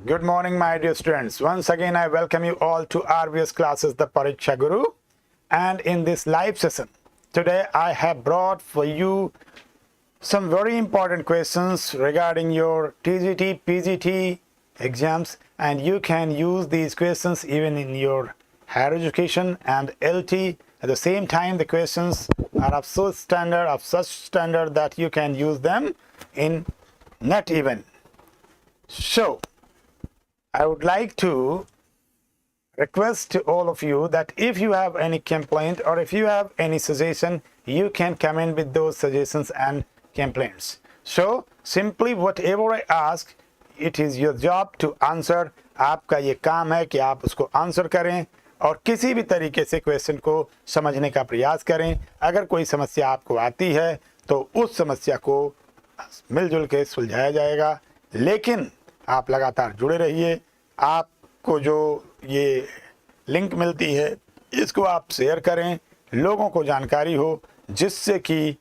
Good morning, my dear students. Once again, I welcome you all to RBS Classes, the Pariksha Guru. And in this live session, today I have brought for you some very important questions regarding your TGT, PGT exams, and you can use these questions even in your higher education and LT. At the same time, the questions are of such standard that you can use them in NET even. So, I would like to request to all of you that if you have any complaint or if you have any suggestion, you can come in with those suggestions and complaints. So, simply whatever I ask, it is your job to answer. आपका ये काम है कि आप उसको answer करें और किसी भी तरीके से क्वेश्चन को समझने का प्रयास करें. अगर कोई समस्या आपको आती है तो उस समस्या को मिलजुल के सुलझाया जाएगा, लेकिन आप लगातार जुड़े रहिए. आपको जो ये लिंक मिलती है इसको आप शेयर करें, लोगों को जानकारी हो, जिससे कि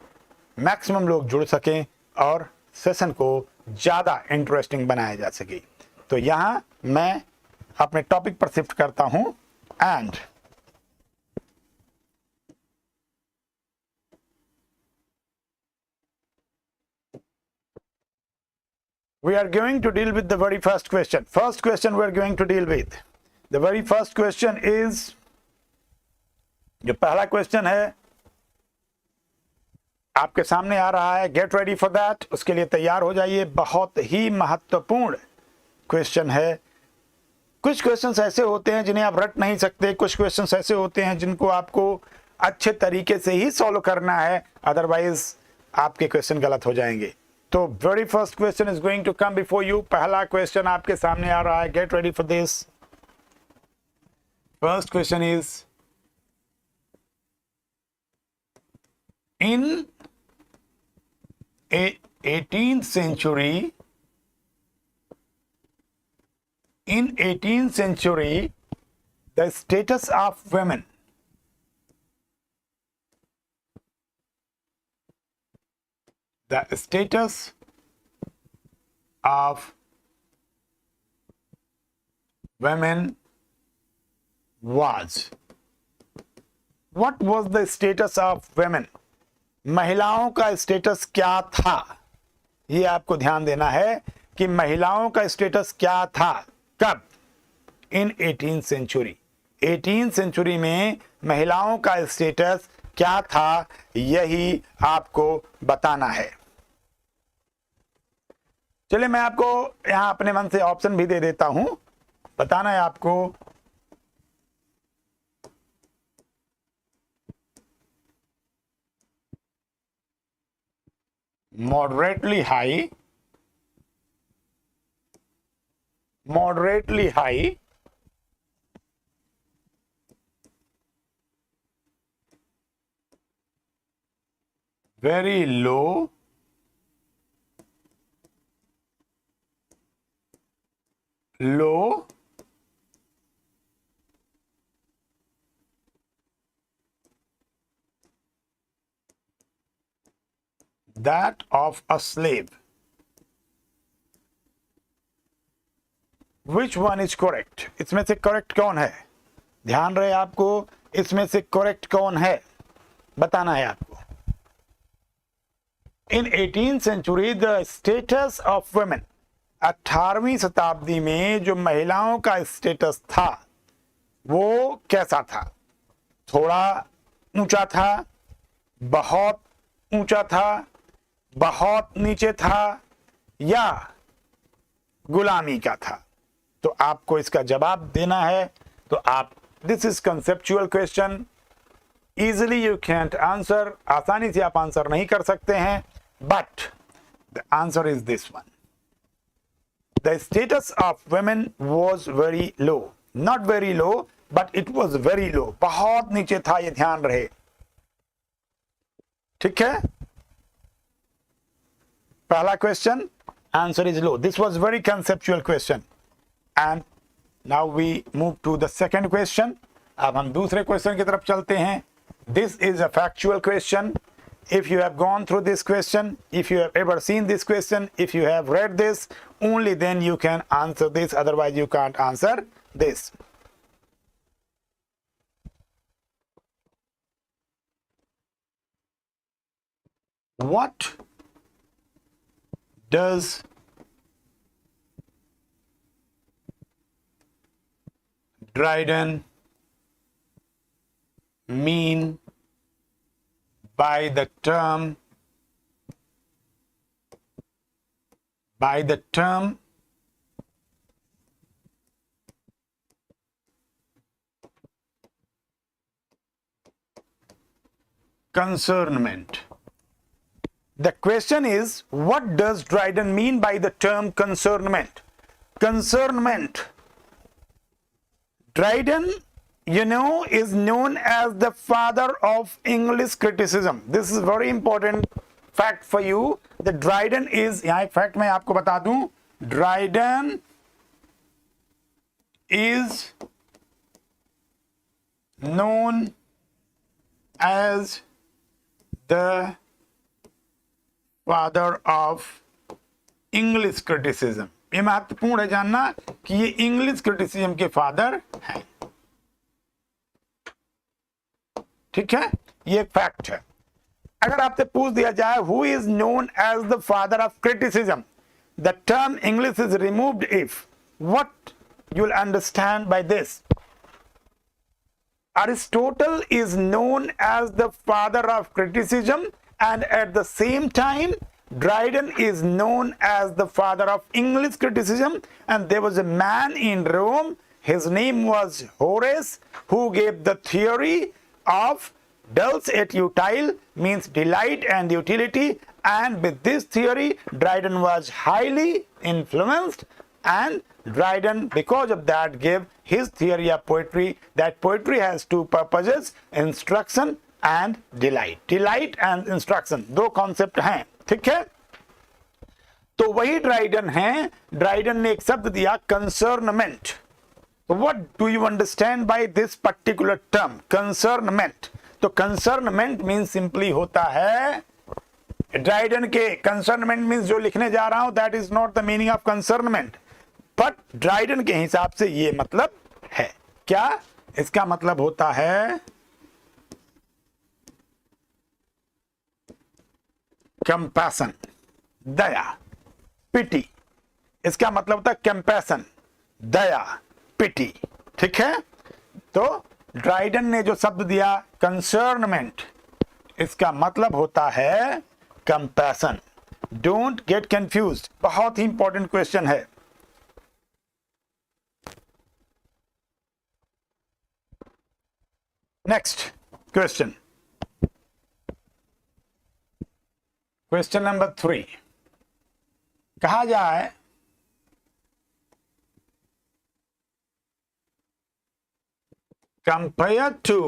मैक्सिमम लोग जुड़ सकें और सेशन को ज़्यादा इंटरेस्टिंग बनाया जा सके. तो यहाँ मैं अपने टॉपिक पर शिफ्ट करता हूँ and we are going to deal with the very first question. First question we are going to deal with. The very first question is, जो पहला क्वेश्चन है आपके सामने आ रहा है. गेट रेडी फॉर दैट, उसके लिए तैयार हो जाइए. बहुत ही महत्वपूर्ण क्वेश्चन है. कुछ क्वेश्चंस ऐसे होते हैं जिन्हें आप रट नहीं सकते, कुछ क्वेश्चंस ऐसे होते हैं जिनको आपको अच्छे तरीके से ही सॉल्व करना है, अदरवाइज आपके क्वेश्चन गलत हो जाएंगे. तो very first question is going to come before you. पहला क्वेश्चन आपके सामने आ रहा है. Get ready for this. First question is, in 18th century, the status of women was. What was the status of women? महिलाओं का status क्या था? ये आपको ध्यान देना है कि महिलाओं का स्टेटस क्या था, कब? इन 18th century. 18th century में महिलाओं का स्टेटस क्या था, यही आपको बताना है. चलिए मैं आपको यहां अपने मन से ऑप्शन भी दे देता हूं. बताना है आपको. moderately high, very low, that of a slave. Which one is correct? इसमें से करेक्ट कौन है? ध्यान रहे आपको, इसमें से करेक्ट कौन है बताना है आपको. In 18th century, the status of women, 18वीं शताब्दी में जो महिलाओं का स्टेटस था वो कैसा था? थोड़ा ऊंचा था, बहुत ऊंचा था, बहुत नीचे था, या गुलामी का था? तो आपको इसका जवाब देना है. तो आप, this is conceptual question. Easily you can't answer, आसानी से आप आंसर नहीं कर सकते हैं, but the answer is this one. The status of women was very low. Not very low, but it was very low. बहुत नीचे था, ये ध्यान रहे. ठीक है. पहला question, answer is low. This was very conceptual question. And now we move to the second question. अब हम दूसरे क्वेश्चन की तरफ चलते हैं. This is a factual question. if you have gone through this question, if you have ever seen this question, if you have read this, only then you can answer this, otherwise you can't answer this. What does Dryden mean by the term concernment? The question is, what does Dryden mean by the term concernment? Concernment. Dryden, you know, is known as the father of English criticism. This is very important fact for you. The Dryden is, यहाँ एक fact मैं आपको बता दूं, Dryden is known as the father of English criticism. ये महत्वपूर्ण है जानना कि ये इंग्लिश क्रिटिसिज्म के फादर हैं. ठीक है, ये एक फैक्ट है. अगर आपसे पूछ दिया जाए who is known as the father of criticism, the term English is removed if, what you will understand by this? Aristotle is known as the father of criticism, and at the same time Dryden is known as the father of English criticism. And there was a man in Rome, his name was Horace, who gave the theory of dulce et utile, means delight and utility, and with this theory Dryden was highly influenced, and Dryden, because of that, gave his theory of poetry, that poetry has two purposes, instruction and delight. Delight and instruction दो concept हैं. ठीक है, तो वही Dryden है. Dryden ने एक शब्द दिया concernment. What do you understand by this particular term concernment? तो concernment means simply होता है, ड्राइडन के concernment means जो लिखने जा रहा हूं, that is not the meaning of concernment, but Dryden के हिसाब से ये मतलब है. क्या इसका मतलब होता है? कंपैशन, दया, पिटी. इसका मतलब होता है कंपैशन, दया, पिटी. ठीक है, तो ड्राइडन ने जो शब्द दिया कंसर्नमेंट, इसका मतलब होता है कंपैशन. डोंट गेट कंफ्यूज्ड, बहुत ही इंपॉर्टेंट क्वेश्चन है. Next question, question number 3. कहा जाए compare to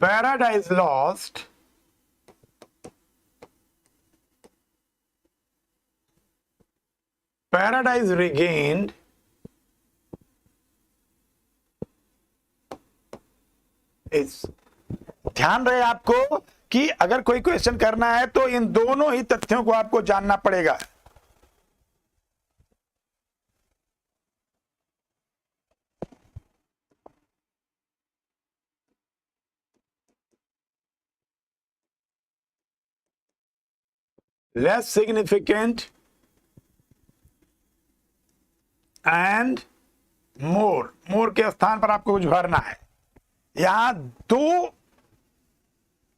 Paradise Lost Paradise Regained is. ध्यान रहे आपको कि अगर कोई क्वेश्चन करना है तो इन दोनों ही तथ्यों को आपको जानना पड़ेगा. Less significant and more. More के स्थान पर आपको कुछ भरना है. यहां दो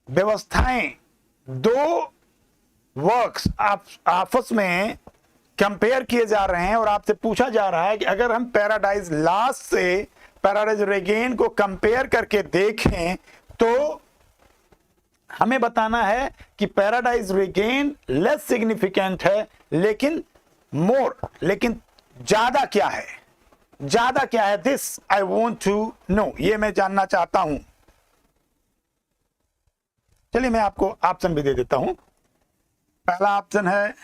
व्यवस्थाएं, दो वर्क्स आपस में कंपेयर किए जा रहे हैं और आपसे पूछा जा रहा है कि अगर हम पैराडाइज लॉस्ट से पैराडाइज रिगेन को कंपेयर करके देखें तो हमें बताना है कि पैराडाइज रिगेन लेस सिग्निफिकेंट है, लेकिन मोर, लेकिन ज्यादा क्या है, ज्यादा क्या है? This I want to know, ये मैं जानना चाहता हूं. चलिए मैं आपको ऑप्शन भी दे देता हूं. पहला ऑप्शन है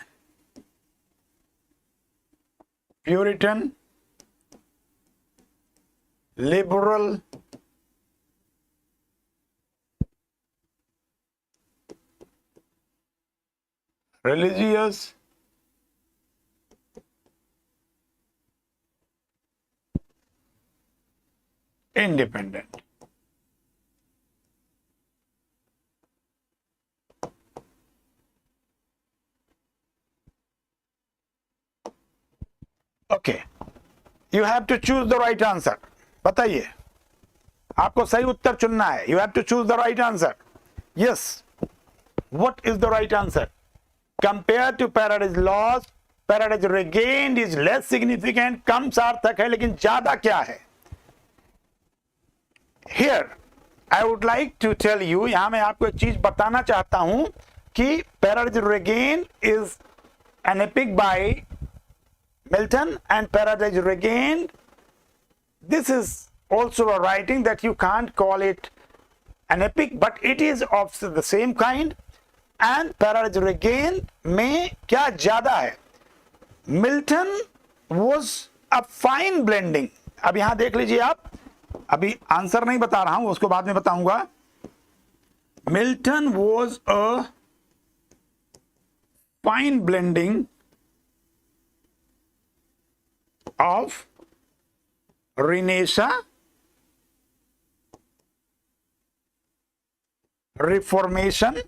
Puritan, liberal, religious independent. Okay, you have to choose the right answer. बताइए, आपको सही उत्तर चुनना है. You have to choose the right answer. Yes, what is the right answer? Compared to paradise lost, paradise regained is less significant. कम सार्थक है लेकिन ज्यादा क्या है? Here I would like to tell you, यहां मैं आपको एक चीज बताना चाहता हूं कि paradise regained is an epic by Milton, and Paradise Regained, this is also a writing that you can't call it an epic, but it is of the same kind. And Paradise Regained में क्या ज्यादा है? Milton was a fine blending. अब यहां देख लीजिए आप, अभी आंसर नहीं बता रहा हूं, उसको बाद में बताऊंगा. Milton was a fine blending of Renaissance, Reformation,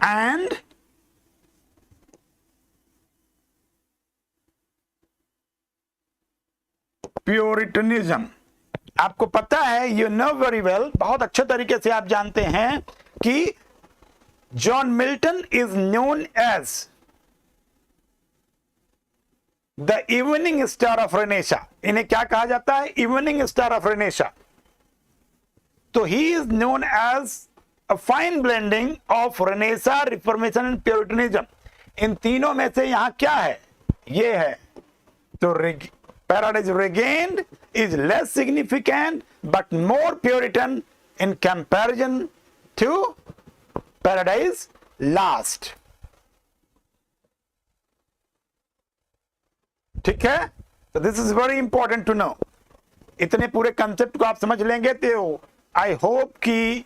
and Puritanism. आपको पता है, you know very well, बहुत अच्छे तरीके से आप जानते हैं कि John Milton is known as the evening star of Renaissance. इन्हें क्या कहा जाता है? Evening star of Renaissance. तो he is known as a fine blending of Renaissance, Reformation and Puritanism. इन तीनों में से यहां क्या है? ये है. तो Paradise Regained is less significant but more Puritan in comparison to Paradise Lost. ठीक है? तो this is very important to know. इतने पूरे कंसेप्ट को आप समझ लेंगे तो आई होप कि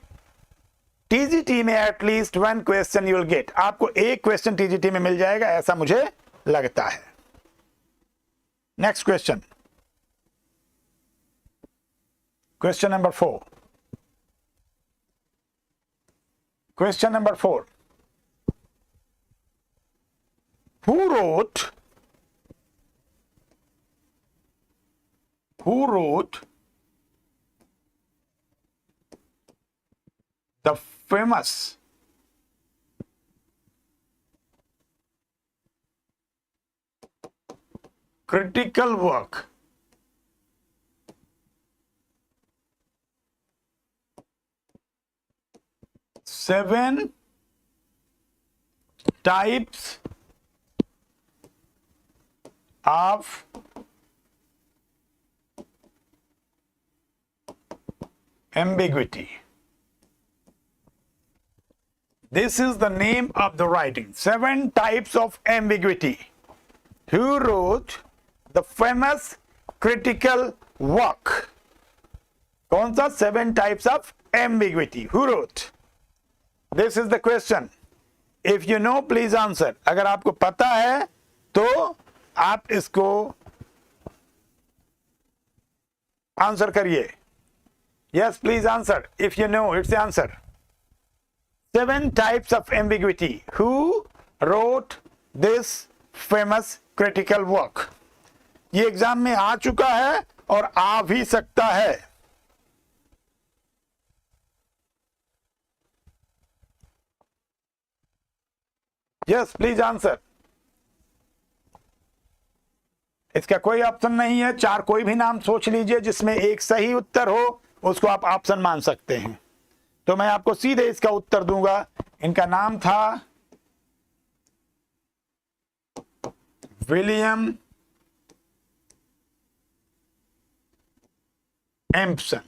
टीजीटी में at least one question you will get. आपको एक क्वेश्चन टीजीटी में मिल जाएगा, ऐसा मुझे लगता है. Next question, question number 4. Question number 4. Who wrote the famous critical work Seven types of ambiguity? This is the name of the writing. 7 types of ambiguity. Who wrote the famous critical work? कौन सा? 7 types of ambiguity. Who wrote? This is the question. If you know, please answer. अगर आपको पता है तो आप इसको answer करिए. Yes, please answer. If you know, it's the answer. 7 types of ambiguity. Who wrote this famous critical work? ये exam में आ चुका है और आ भी सकता है. Yes, please answer. इसका कोई ऑप्शन नहीं है. 4 कोई भी नाम सोच लीजिए जिसमें एक सही उत्तर हो, उसको आप ऑप्शन मान सकते हैं. तो मैं आपको सीधे इसका उत्तर दूंगा. इनका नाम था William Empson.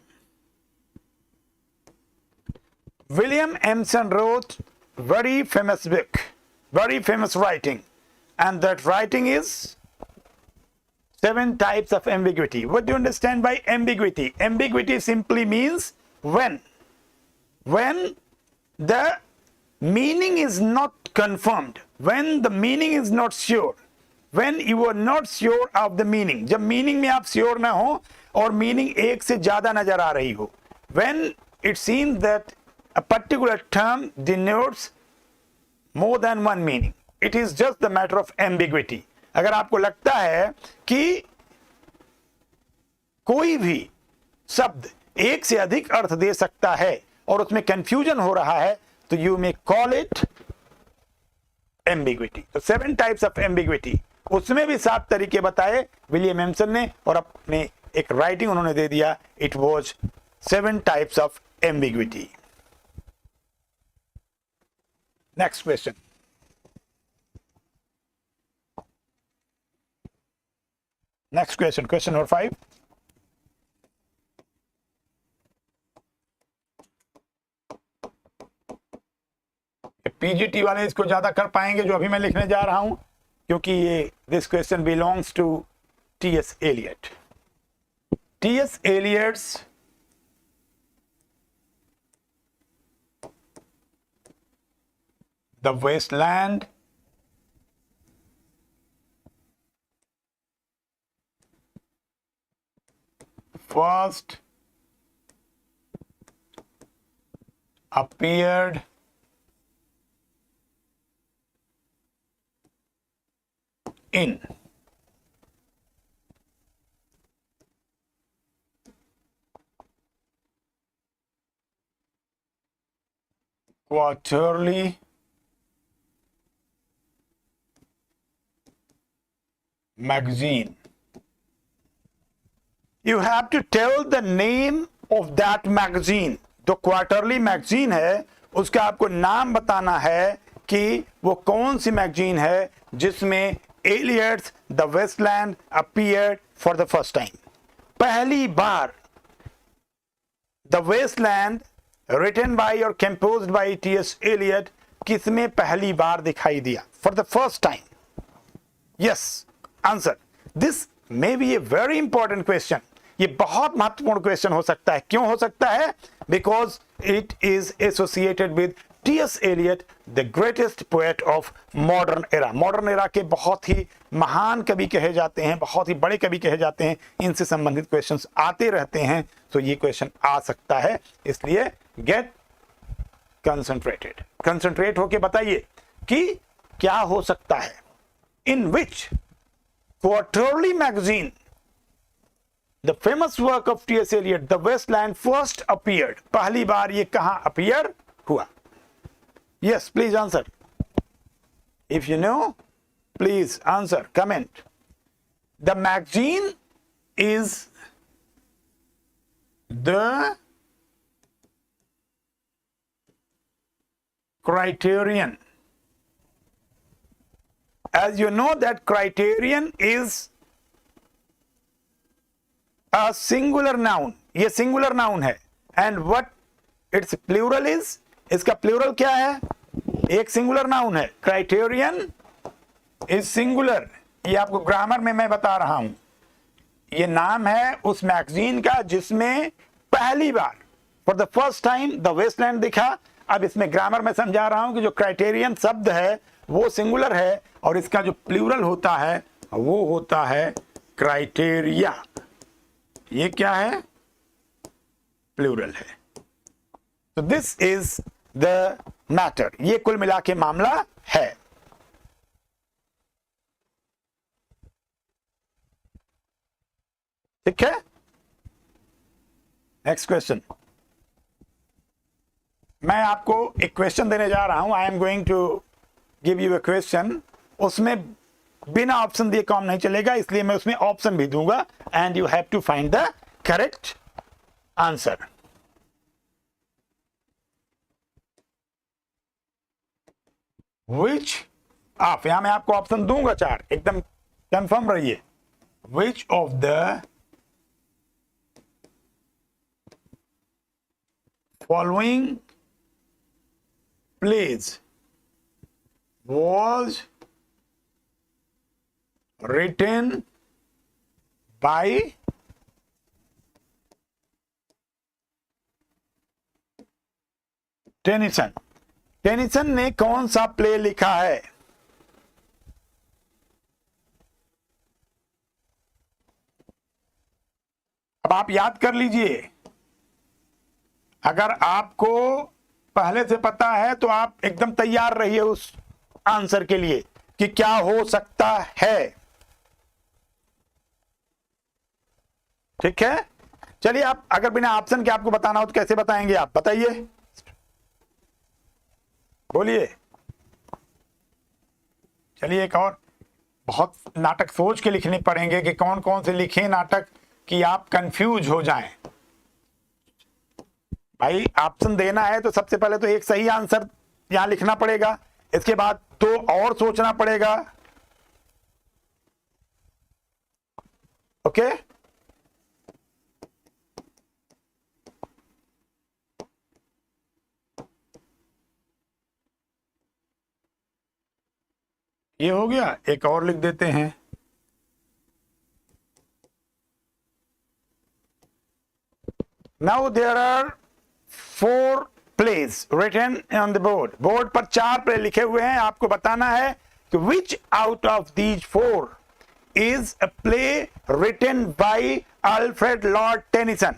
William Emerson wrote very famous book, very famous writing, and that writing is 7 types of ambiguity. What do you understand by ambiguity? Ambiguity simply means when the meaning is not confirmed, when the meaning is not sure, when you are not sure of the meaning, जब meaning में आप sure ना हो और meaning एक से ज्यादा नजर आ रही हो, when it seems that a particular term denotes more than one meaning, it is just the matter of ambiguity. अगर आपको लगता है कि कोई भी शब्द एक से अधिक अर्थ दे सकता है और उसमें कंफ्यूजन हो रहा है, तो you may call it ambiguity. तो 7 टाइप्स ऑफ एम्बिग्विटी, उसमें भी 7 तरीके बताए विलियम एम्सन ने, और अपने एक राइटिंग उन्होंने दे दिया, it was 7 types of ambiguity. Next question. Next question, question number 5. PGT वाले इसको ज्यादा कर पाएंगे जो अभी मैं लिखने जा रहा हूं, क्योंकि ये this question belongs to TS Eliot. TS Eliot's the Waste Land first appeared in quarterly magazine. You have to tell the name of that magazine. जो क्वार्टरली मैगजीन है उसका आपको नाम बताना है कि वो कौन सी मैगजीन है जिसमें Eliot's the Waste Land appeared for the first time. पहली बार द वेस्टलैंड रिटन बाय और कंपोज्ड बाय टीएस एलियट किसमें पहली बार दिखाई दिया? For the first time. Yes, answer. This may be a very important question. ये बहुत महत्वपूर्ण क्वेश्चन हो सकता है. क्यों हो सकता है? Because it is associated with TS Eliot, the greatest poet of modern era. Modern era के बहुत ही महान कवि कहे जाते हैं, बहुत ही बड़े कवि कहे जाते हैं. इनसे संबंधित क्वेश्चंस आते रहते हैं, तो ये क्वेश्चन आ सकता है. इसलिए गेट कंसंट्रेटेड. कंसंट्रेट होके बताइए कि क्या हो सकता है. In which quarterly magazine, the famous work of T.S. Eliot, The Westland, first appeared. पहली बार ये कहां appear हुआ? Yes, please answer. If you know, please answer, comment. The magazine is the Criterion. As you know that Criterion is a singular noun. ये singular noun है. And what its plural is? इसका plural क्या है? एक singular noun है. Criterion is singular. ये आपको grammar में मैं बता रहा हूं. ये नाम है उस मैगजीन का जिसमें पहली बार for the first time the Westland दिखा. अब इसमें ग्रामर में समझा रहा हूं कि जो क्राइटेरियन शब्द है वो सिंगुलर है और इसका जो प्लूरल होता है वो होता है क्राइटेरिया. ये क्या है? प्लूरल है. तो दिस इज द मैटर. ये कुल मिला के मामला है. ठीक है. Next question. मैं आपको एक क्वेश्चन देने जा रहा हूं. I am going to give you a question. उसमें बिना ऑप्शन दिए काम नहीं चलेगा, इसलिए मैं उसमें ऑप्शन भी दूंगा and you have to find the correct answer. Which आप यहां मैं आपको ऑप्शन दूंगा 4, एकदम कंफर्म रहिए. Which of the following pledge was written by Tennyson. Tennyson ने कौन सा प्ले लिखा है? अब आप याद कर लीजिए, अगर आपको पहले से पता है तो आप एकदम तैयार रहिए उस आंसर के लिए कि क्या हो सकता है। ठीक है, चलिए आप अगर बिना ऑप्शन के आपको बताना हो तो कैसे बताएंगे आप? बताइए, बोलिए। चलिए एक और, बहुत नाटक सोच के लिखने पड़ेंगे कि कौन कौन से लिखे नाटक कि आप कंफ्यूज हो जाएं। भाई ऑप्शन देना है तो सबसे पहले तो एक सही आंसर यहां लिखना पड़ेगा, इसके बाद तो और सोचना पड़ेगा। ओके, ये हो गया, एक और लिख देते हैं। Now there are 4 plays written on the board. Board पर 4 प्ले लिखे हुए हैं, आपको बताना है कि which out of these 4 is a play written by Alfred Lord Tennyson.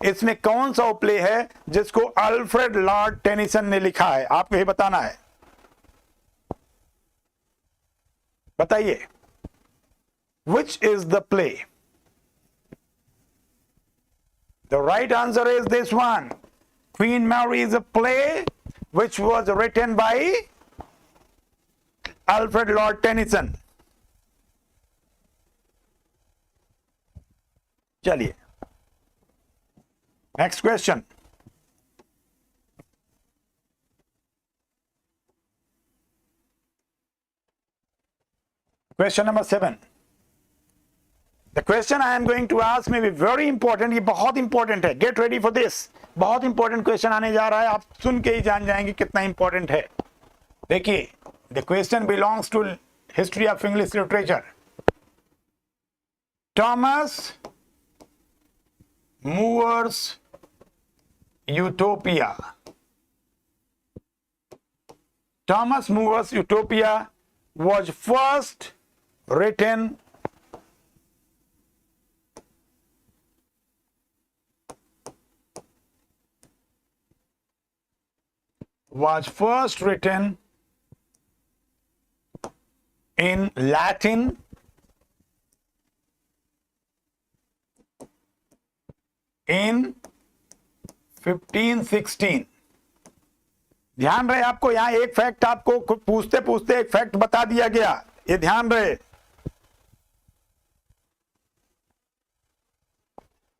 इसमें कौन सा प्ले है जिसको अल्फ्रेड लॉर्ड टेनिसन ने लिखा है, आपको ये बताना है। बताइए, which is the play? The right answer is this one. Queen Mary is a play which was written by Alfred Lord Tennyson. चलिए next question. Question number 7. The question I am going to ask may be very important. ये बहुत important है, get ready for this. बहुत important question आने जा रहा है, आप सुन के ही जान जाएंगे कितना इंपॉर्टेंट है। देखिए, the question belongs to history of English literature. Thomas More's Utopia. Thomas More's Utopia was first written in Latin in 1516। ध्यान रहे, आपको यहां एक फैक्ट आपको पूछते पूछते एक फैक्ट बता दिया गया, ये ध्यान रहे।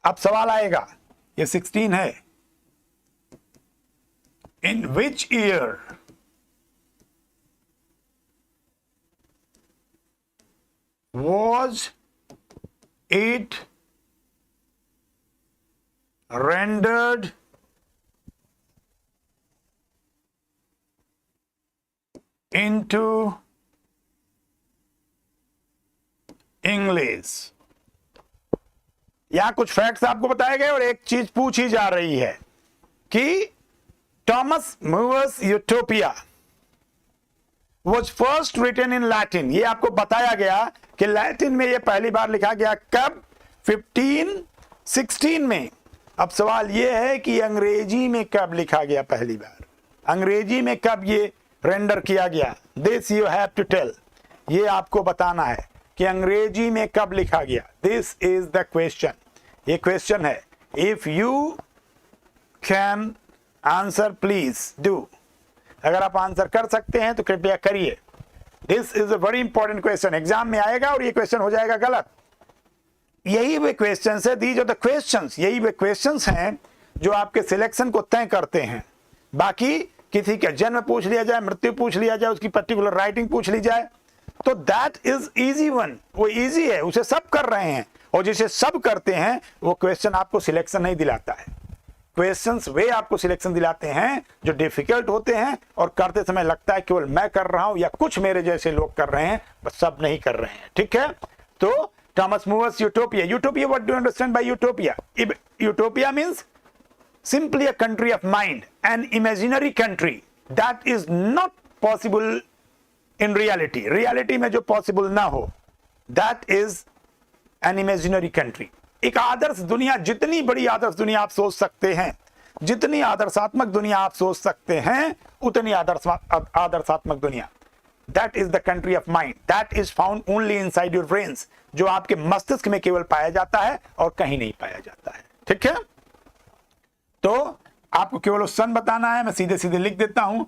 अब सवाल आएगा, ये 16 है। In which year was it rendered into English? यहां कुछ फैक्ट्स आपको बताए गए और एक चीज पूछी जा रही है कि Thomas More's Utopia was first written in Latin। ये आपको बताया गया कि लैटिन में ये पहली बार लिखा गया, कब? 1516 में। अब सवाल ये है कि अंग्रेजी में कब लिखा गया पहली बार? अंग्रेजी में कब ये रेंडर किया गया? This you have to tell. ये आपको बताना है कि अंग्रेजी में कब लिखा गया। दिस इज द क्वेश्चन, ये क्वेश्चन है। If you can answer please do. अगर आप आंसर कर सकते हैं तो कृपया करिए। This is a very important question, exam में आएगा और ये क्वेश्चन हो जाएगा गलत। यही वे क्वेश्चन है, दीज आर द क्वेश्चंस, यही वे क्वेश्चंस हैं जो आपके सिलेक्शन को तय करते हैं। बाकी किसी का जन्म पूछ लिया जाए, मृत्यु पूछ लिया जाए, उसकी पर्टिकुलर राइटिंग पूछ ली जाए, तो दैट इज इजी वन, वो इजी है, उसे सब कर रहे हैं। और जिसे सब करते हैं वो क्वेश्चन आपको सिलेक्शन नहीं दिलाता है। क्वेश्चंस वे आपको सिलेक्शन दिलाते हैं जो डिफिकल्ट होते हैं और करते समय लगता है केवल मैं कर रहा हूं या कुछ मेरे जैसे लोग कर रहे हैं, बस सब नहीं कर रहे हैं। ठीक है, तो Thomas More's utopia. Utopia, what do you understand by utopia? Utopia means simply a country of mind, an imaginary country that is not possible in reality. Reality में जो possible ना हो, that is an imaginary country. एक आदर्श दुनिया, जितनी बड़ी आदर्श दुनिया आप सोच सकते हैं, जितनी आदर्शात्मक दुनिया आप सोच सकते हैं, उतनी आदर्शात्मक दुनिया. That is the country of mind. That is found only inside your brains. जो आपके मस्तिष्क में केवल पाया जाता है और कहीं नहीं पाया जाता है. ठीक है, तो आपको केवल वो सन बताना है. मैं सीधे सीधे लिख देता हूं.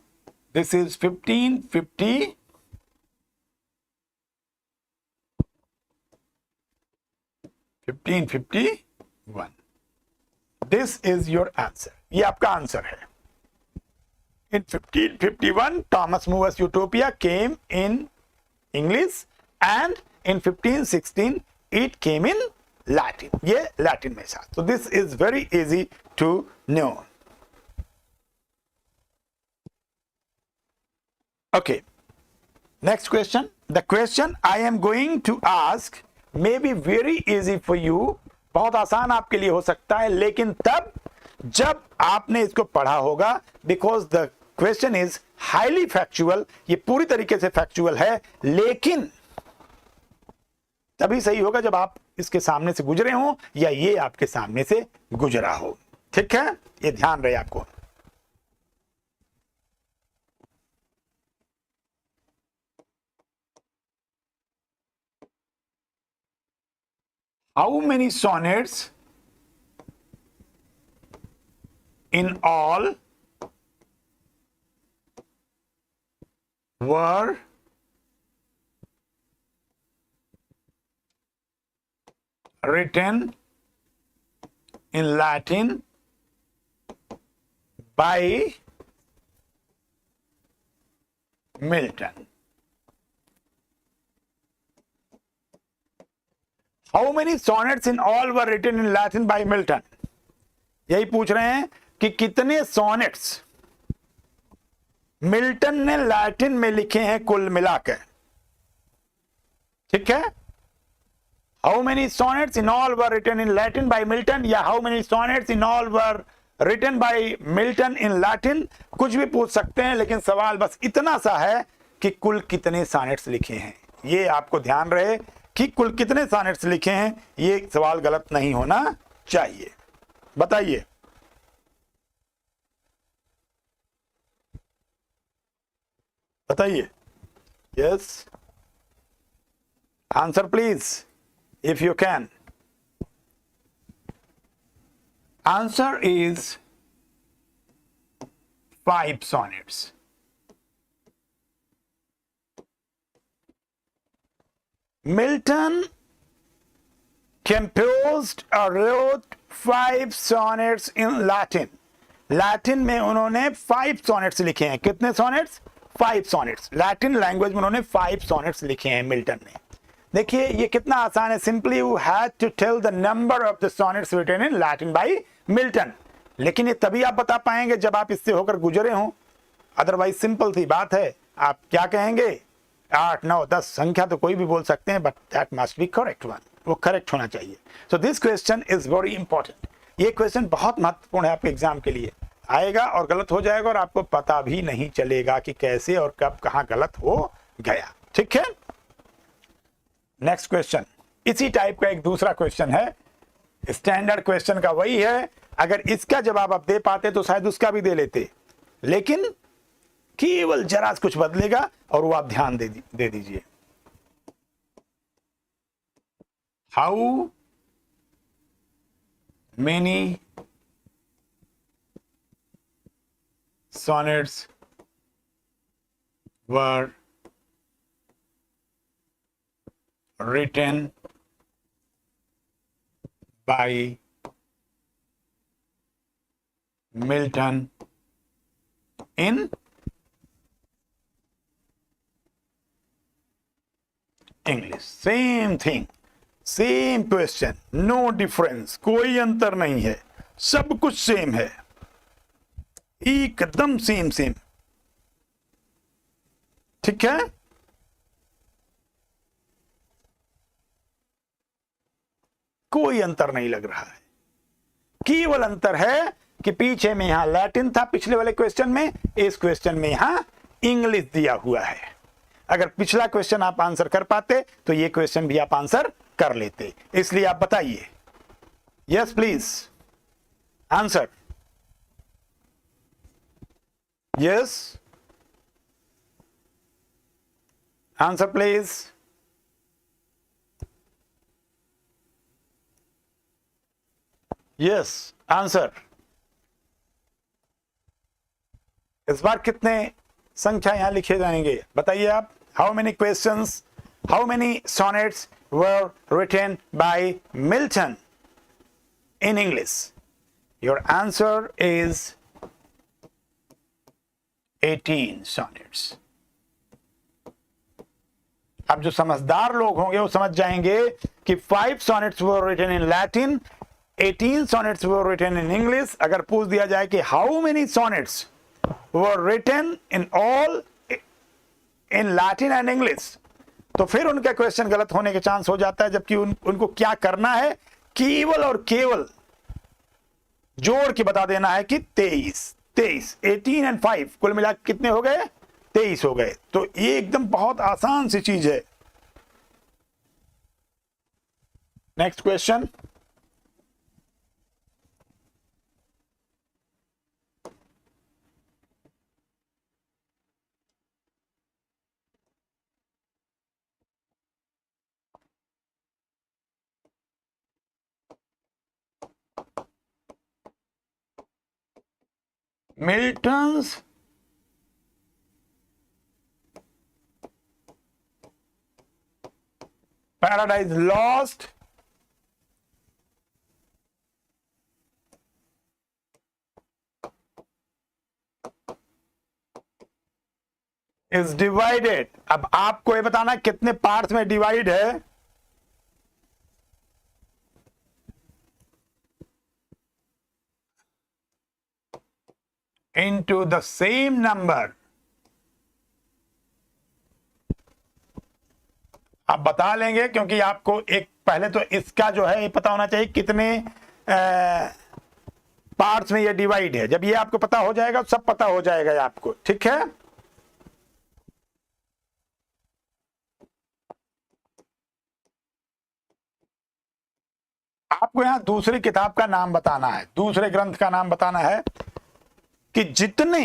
This is 1550. 1551. This is your answer. ये आपका आंसर है. In 1551, Thomas More's Utopia came in English, and in 1516 it came in Latin. ये Latin में था. So this is very easy to know. Okay. Next question. The question I am going to ask may be very easy for you. बहुत आसान आपके लिए हो सकता है, लेकिन तब जब आपने इसको पढ़ा होगा, because the question is highly factual. ये पूरी तरीके से फैक्चुअल है, लेकिन तभी सही होगा जब आप इसके सामने से गुजरे हो या ये आपके सामने से गुजरा हो. ठीक है, ये ध्यान रहे आपको. How many sonnets in all were written in Latin by Milton? How many sonnets in all were written in Latin by Milton? यही पूछ रहे हैं कि कितने सॉनेट्स मिल्टन ने लैटिन में लिखे हैं कुल मिलाकर. ठीक है, how many sonnets in all were written in Latin by Milton, या how many sonnets in all were written by Milton in Latin. कुछ भी पूछ सकते हैं, लेकिन सवाल बस इतना सा है कि कुल कितने सॉनेट्स लिखे हैं. ये आपको ध्यान रहे कि कुल कितने सॉनेट्स लिखे हैं. ये सवाल गलत नहीं होना चाहिए. बताइए. बताइए. Yes, answer please if you can. Answer is 5 sonnets. Milton composed or wrote 5 sonnets in Latin. Latin में उन्होंने 5 sonnets लिखे हैं. कितने sonnets? 5 sonnets. Latin language में उन्होंने 5 sonnets लिखे हैं मिल्टन ने. देखिए ये कितना आसान है. Simply you had to tell the number of the sonnets written in Latin by Milton. लेकिन ये तभी आप बता पाएंगे जब आप इससे होकर गुजरे हों. अदरवाइज सिंपल सी बात है. आप क्या कहेंगे? 8, 9, 10 संख्या तो कोई भी बोल सकते हैं, but that must be correct one. वो करेक्ट होना चाहिए. So this question is very important. ये क्वेश्चन बहुत महत्वपूर्ण है आपके एग्जाम के लिए. आएगा और गलत हो जाएगा और आपको पता भी नहीं चलेगा कि कैसे और कब कहां गलत हो गया. ठीक है, नेक्स्ट क्वेश्चन इसी टाइप का एक दूसरा क्वेश्चन है. स्टैंडर्ड क्वेश्चन का वही है. अगर इसका जवाब आप दे पाते तो शायद उसका भी दे लेते, लेकिन केवल जरा कुछ बदलेगा और वो आप ध्यान दे दीजिए. How many sonnets were written by Milton in English. Same thing, same question, no difference. कोई अंतर नहीं है, सब कुछ सेम है, एकदम सेम. ठीक है, कोई अंतर नहीं लग रहा है. केवल अंतर है कि पीछे में यहां लैटिन था पिछले वाले क्वेश्चन में, इस क्वेश्चन में यहां इंग्लिश दिया हुआ है। अगर पिछला क्वेश्चन आप आंसर कर पाते तो ये क्वेश्चन भी आप आंसर कर लेते। इसलिए आप बताइए, yes please answer, yes answer please. Yes answer. इस बार कितने संख्या यहां लिखे जाएंगे बताइए आप। How many questions, how many sonnets were written by Milton in English? Your answer is 18 sonnets. अब जो समझदार लोग होंगे वो समझ जाएंगे कि 5 sonnets were written in Latin, 18 sonnets were written in English। अगर पूछ दिया जाए कि how many sonnets were written in all in Latin and English, तो फिर उनका क्वेश्चन गलत होने के चांस हो जाता है। जबकि उनको क्या करना है, केवल और केवल जोड़ के बता देना है कि 23 18 एंड 5 कुल मिला कितने हो गए, 23 हो गए। तो ये एकदम बहुत आसान सी चीज है। Next question, Milton's Paradise Lost is divided। अब आपको ये बताना कितने पार्ट्स में डिवाइड है। into the same number। आप बता लेंगे क्योंकि आपको एक पहले तो इसका जो है ये पता होना चाहिए कितने पार्ट्स में ये डिवाइड है। जब ये आपको पता हो जाएगा सब पता हो जाएगा आपको, ठीक है। आपको यहां दूसरी किताब का नाम बताना है, दूसरे ग्रंथ का नाम बताना है कि जितने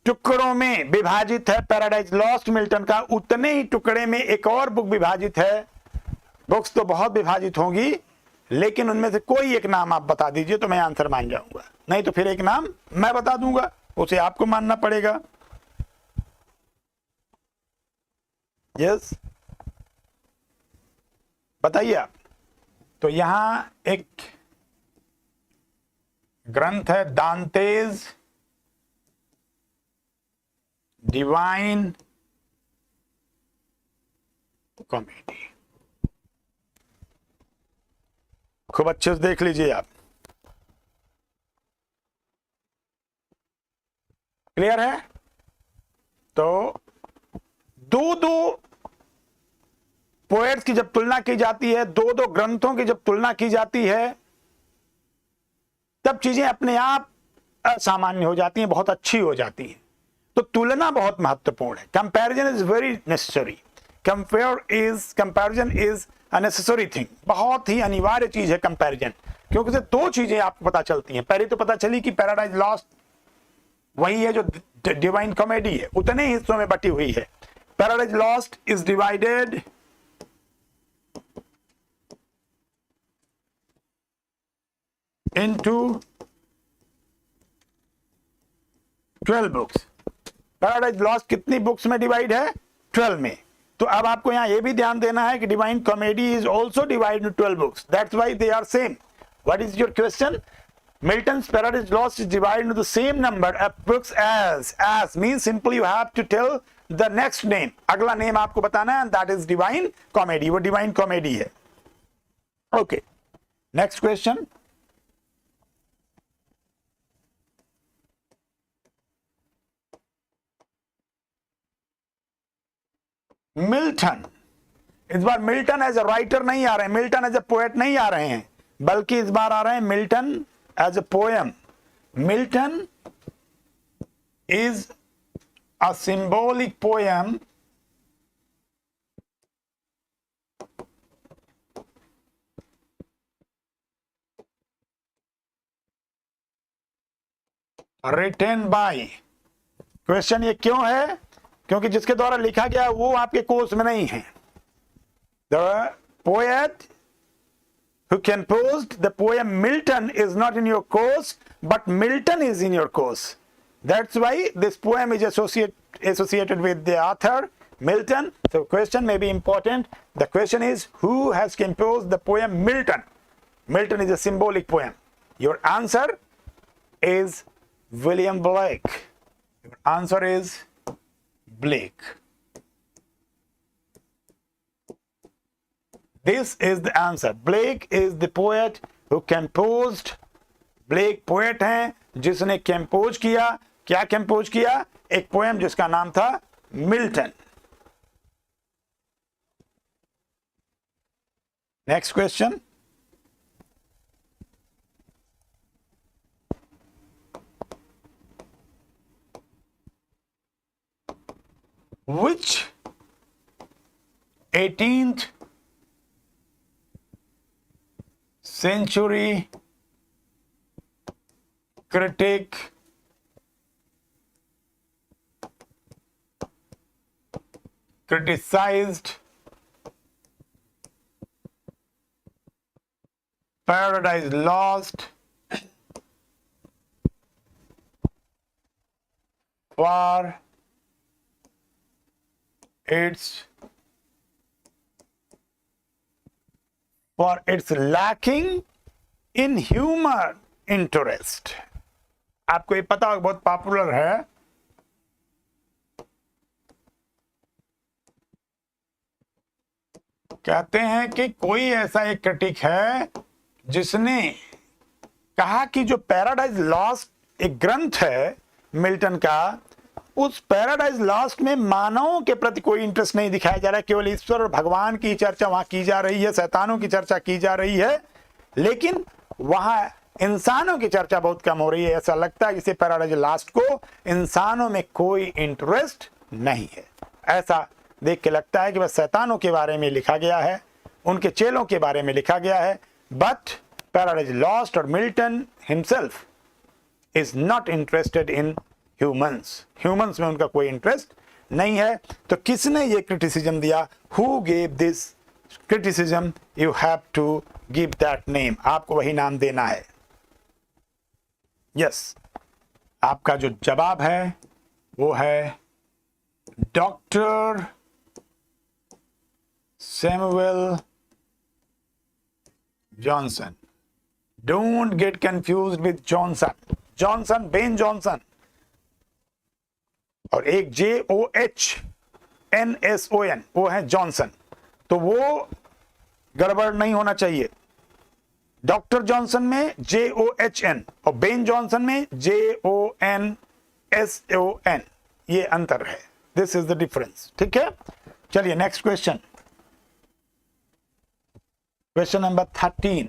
टुकड़ों में विभाजित है पैराडाइज लॉस्ट मिल्टन का, उतने ही टुकड़े में एक और बुक विभाजित है। बुक्स तो बहुत विभाजित होंगी, लेकिन उनमें से कोई एक नाम आप बता दीजिए तो मैं आंसर मान जाऊंगा, नहीं तो फिर एक नाम मैं बता दूंगा, उसे आपको मानना पड़ेगा। यस बताइए आप। तो यहां एक ग्रंथ है दांतेज डिवाइन कॉमेडी, खूब अच्छे से देख लीजिए आप। क्लियर है? तो दो पोएट्स की जब तुलना की जाती है, दो ग्रंथों की जब तुलना की जाती है, तब चीजें अपने आप असामान्य हो जाती हैं, बहुत अच्छी हो जाती हैं। तो तुलना बहुत महत्वपूर्ण है। Comparison is very necessary. Comparison is a necessary thing, बहुत ही अनिवार्य चीज है कंपैरिजन, क्योंकि उससे दो चीजें आपको पता चलती हैं। पहले तो पता चली कि पैराडाइज लॉस्ट वही है जो डिवाइन कॉमेडी है, उतने हिस्सों में बटी हुई है। Paradise lost is divided into 12 books. Paradise lost कितनी बुक्स में डिवाइड है? 12 में। तो अब आपको यहां यह भी ध्यान देना है कि Divine Comedy is also divide in 12 books, that's why they are same. What is your question? Milton's Paradise Lost is divided into the same number of books as means simply you have to tell the next name, अगला name आपको बताना है, and that is divine comedy। वो divine comedy है। Okay, next question। Milton, इस बार Milton as a writer नहीं आ रहे हैं, मिल्टन एज ए पोएट नहीं आ रहे हैं, बल्कि इस बार आ रहे हैं Milton as a poem. Milton is a symbolic poem written by। क्वेश्चन ये क्यों है? क्योंकि जिसके द्वारा लिखा गया वो आपके कोर्स में नहीं है। The poet who composed the poem Milton is not in your course, but Milton is in your course. That's why this poem is associated with the author Milton. So question may be important. The question is, who has composed the poem Milton? Milton is a symbolic poem. Your answer is William Blake. Your answer is Blake. This is the answer. Blake is the poet who composed. Blake poet हैं जिसने compose किया। क्या compose किया? एक poem जिसका नाम था Milton. Next question. Which 18th century critic criticized Paradise Lost for its lacking in humor interest। आपको ये पता होगा बहुत पॉपुलर है। कहते हैं कि कोई ऐसा एक क्रिटिक है जिसने कहा कि जो पैराडाइज लॉस्ट एक ग्रंथ है मिल्टन का, उस पैराडाइज लॉस्ट में मानवों के प्रति कोई इंटरेस्ट नहीं दिखाया जा रहा है। केवल ईश्वर और भगवान की चर्चा वहां की जा रही है, शैतानों की चर्चा की जा रही है, लेकिन वहां इंसानों की चर्चा बहुत कम हो रही है। ऐसा लगता है जैसे पैराडाइज लॉस्ट को इंसानों में कोई इंटरेस्ट नहीं है। ऐसा देख के लगता है कि बस शैतानों के बारे में लिखा गया है, उनके चेलों के बारे में लिखा गया है। बट पैराडाइज लॉस्ट और Milton himself is not interested in humans में उनका कोई इंटरेस्ट नहीं है। तो किसने ये क्रिटिसिज्म दिया? Who gave this criticism? You have to give that name. आपको वही नाम देना है। यस, आपका जो जवाब है वो है doctor Samuel Johnson. Don't get confused with Johnson Ben Jonson, और एक JOHNSON वो है जॉनसन, तो वो गड़बड़ नहीं होना चाहिए। डॉक्टर जॉनसन में JOHN और बेन जॉनसन में JONSON, ये अंतर है। This is the difference. ठीक है, चलिए next question. Question number 13।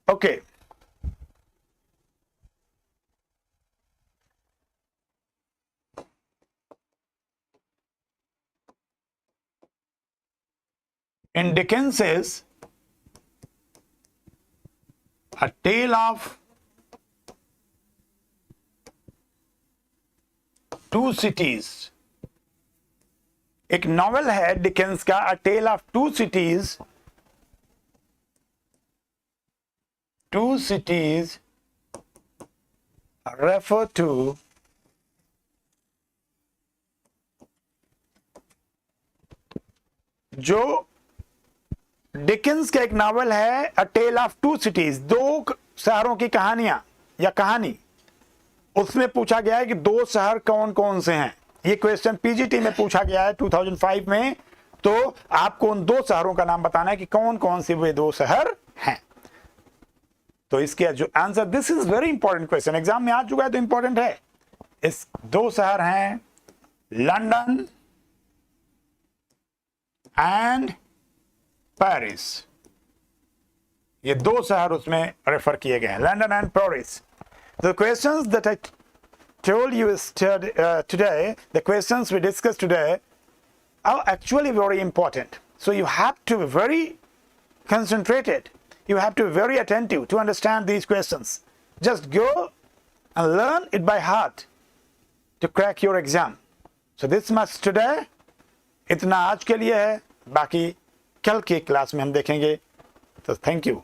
Okay, in Dickens's A Tale of Two Cities, एक नॉवेल है डिकेंस का a tale of two cities refer to जो डिकेंस का एक नॉवेल है a tale of two cities, दो शहरों की कहानियां या कहानी। उसमें पूछा गया है कि दो शहर कौन कौन से हैं। ये क्वेश्चन पीजीटी में पूछा गया है 2005 में। तो आपको उन दो शहरों का नाम बताना है कि कौन कौन से वे दो शहर हैं। तो इसके जो answer, this is very important question, exam में आ चुका है तो इंपॉर्टेंट है। इस दो शहर हैं लंदन एंड पेरिस। ये 2 शहर उसमें रेफर किए गए हैं, London and Paris. The questions that I told you today, the questions we discussed today are actually very important. So you have to be very concentrated. You have to be very attentive to understand these questions. Just go and learn it by heart to crack your exam. So this much today. इतना आज के लिए है, बाकी कल की class में हम देखेंगे. तो थैंक यू.